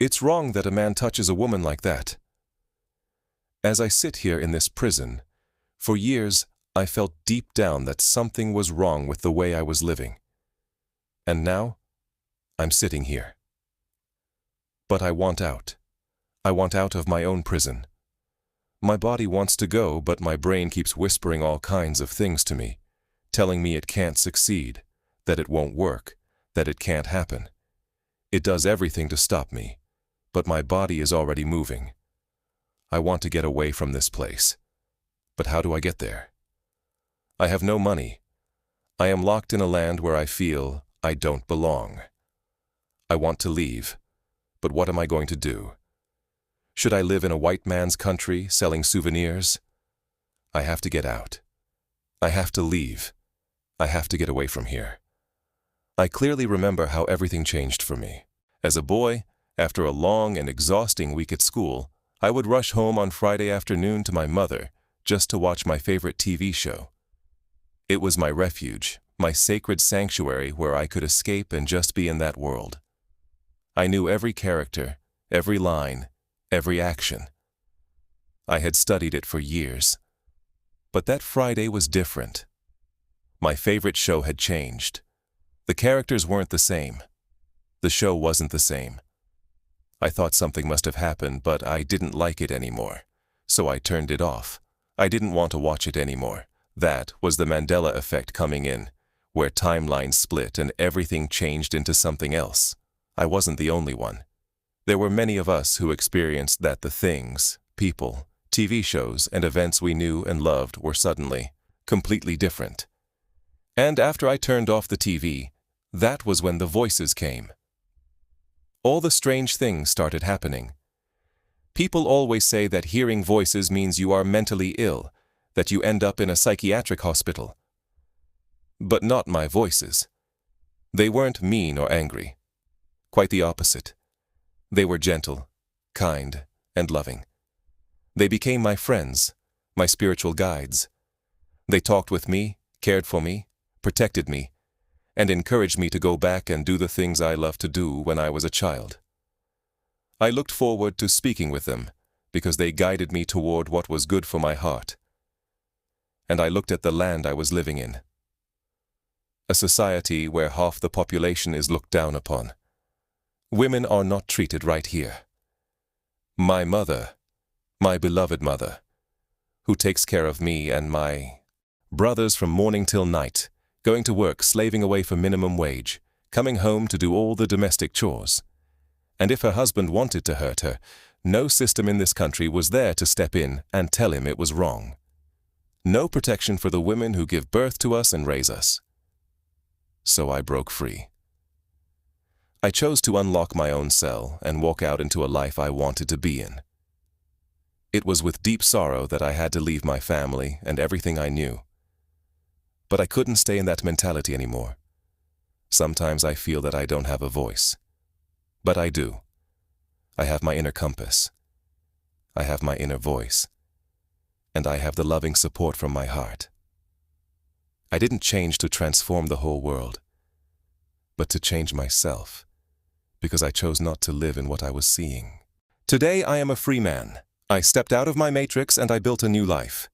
It's wrong that a man touches a woman like that. As I sit here in this prison, for years I felt deep down that something was wrong with the way I was living. And now, I'm sitting here. But I want out. I want out of my own prison. My body wants to go, but my brain keeps whispering all kinds of things to me, telling me it can't succeed, that it won't work, that it can't happen. It does everything to stop me, but my body is already moving. I want to get away from this place. But how do I get there? I have no money. I am locked in a land where I feel I don't belong. I want to leave, but what am I going to do? Should I live in a white man's country selling souvenirs? I have to get out. I have to leave. I have to get away from here. I clearly remember how everything changed for me. As a boy, after a long and exhausting week at school, I would rush home on Friday afternoon to my mother just to watch my favorite TV show. It was my refuge, my sacred sanctuary where I could escape and just be in that world. I knew every character, every line, every action. I had studied it for years. But that Friday was different. My favorite show had changed. The characters weren't the same. The show wasn't the same. I thought something must have happened, but I didn't like it anymore. So I turned it off. I didn't want to watch it anymore. That was the Mandela effect coming in, where timelines split and everything changed into something else. I wasn't the only one. There were many of us who experienced that the things, people, TV shows, and events we knew and loved were suddenly completely different. And after I turned off the TV, that was when the voices came. All the strange things started happening. People always say that hearing voices means you are mentally ill, that you end up in a psychiatric hospital. But not my voices. They weren't mean or angry. Quite the opposite. They were gentle, kind, and loving. They became my friends, my spiritual guides. They talked with me, cared for me, protected me, and encouraged me to go back and do the things I loved to do when I was a child. I looked forward to speaking with them because they guided me toward what was good for my heart. And I looked at the land I was living in. A society where half the population is looked down upon. Women are not treated right here. My mother, my beloved mother, who takes care of me and my brothers from morning till night, going to work, slaving away for minimum wage, coming home to do all the domestic chores. And if her husband wanted to hurt her, no system in this country was there to step in and tell him it was wrong. No protection for the women who give birth to us and raise us. So I broke free. I chose to unlock my own cell and walk out into a life I wanted to be in. It was with deep sorrow that I had to leave my family and everything I knew. But I couldn't stay in that mentality anymore. Sometimes I feel that I don't have a voice. But I do. I have my inner compass. I have my inner voice. And I have the loving support from my heart. I didn't change to transform the whole world, but to change myself, because I chose not to live in what I was seeing. Today I am a free man. I stepped out of my matrix and I built a new life.